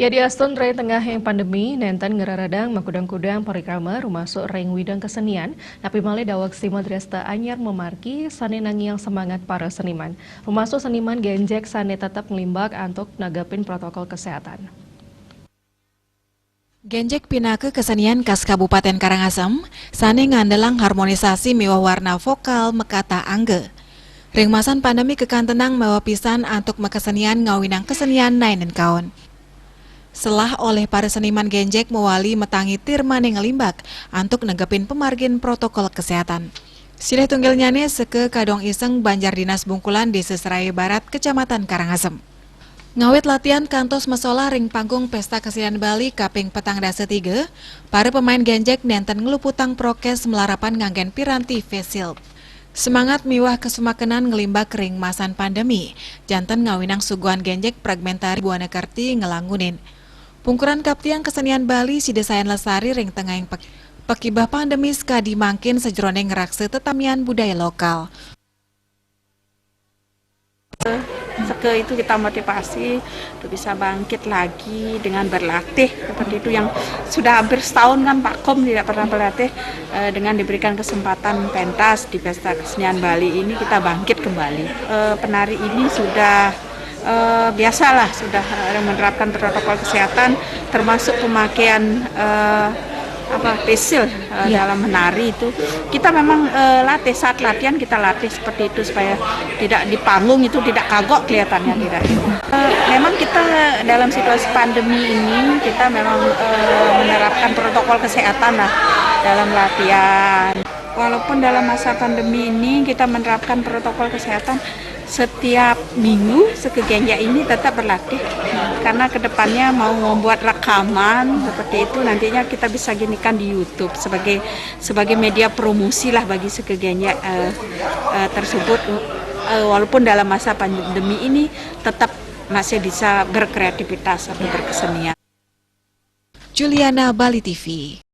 Ya di Aston Ray tengah yang pandemi, nenten ngeraradang makudang-kudang parikrama rumasuk ring widang kesenian, tapi male dawak sima dresta anyar memarki sane nangiang semangat para seniman. Rumasuk seniman genjek sane tetap ngelimbak untuk nagapin protokol kesehatan. Genjek pinake kesenian khas Kabupaten Karangasem, sane ngandelang harmonisasi mewah warna vokal mekata angge. Ringmasan pandemi kekantenang mawa pisan untuk mekesenian ngawinang kesenian nainen kaon. Selah oleh para seniman genjek mewali metangi tirmane ngelimbak untuk negepin pemargin protokol kesehatan. Silih tunggilnyane seke kadong iseng Banjar Dinas Bungkulan di Seseraya Barat, Kecamatan Karangasem. Ngawit latihan kantos mesola ring panggung Pesta Kesenian Bali kaping petang dasa 3, para pemain genjek nenten ngeluputang prokes melarapan nganggen piranti face shield. Semangat miwah kesemakenan ngelimbak ring masan pandemi, janten ngawinang suguhan genjek fragmentari Buana Kerti ngelangunin. Pungkuran kaptiang kesenian Bali si desain lesari ring tengah yang pekibah pandemi skadi mangkin sejroning ngerakse tetamian budaya lokal. Seke itu kita motivasi untuk bisa bangkit lagi dengan berlatih seperti itu yang sudah hampir setahun kan Pak Kom tidak pernah berlatih, dengan diberikan kesempatan pentas di Pesta Kesenian Bali ini kita bangkit kembali. Penari ini sudah biasalah sudah menerapkan protokol kesehatan termasuk pemakaian face shield dalam menari itu kita memang latih, saat latihan kita latih seperti itu supaya tidak di panggung itu tidak kagok kelihatannya tidak. Memang kita dalam situasi pandemi ini kita memang menerapkan protokol kesehatan lah dalam latihan. Walaupun dalam masa pandemi ini kita menerapkan protokol kesehatan, setiap minggu sekegenja ini tetap berlatih karena kedepannya mau membuat rekaman seperti itu nantinya kita bisa ginikan di YouTube sebagai media promosi lah bagi sekegenja tersebut, walaupun dalam masa pandemi ini tetap masih bisa berkreativitas atau berkesenian. Juliana, Bali TV.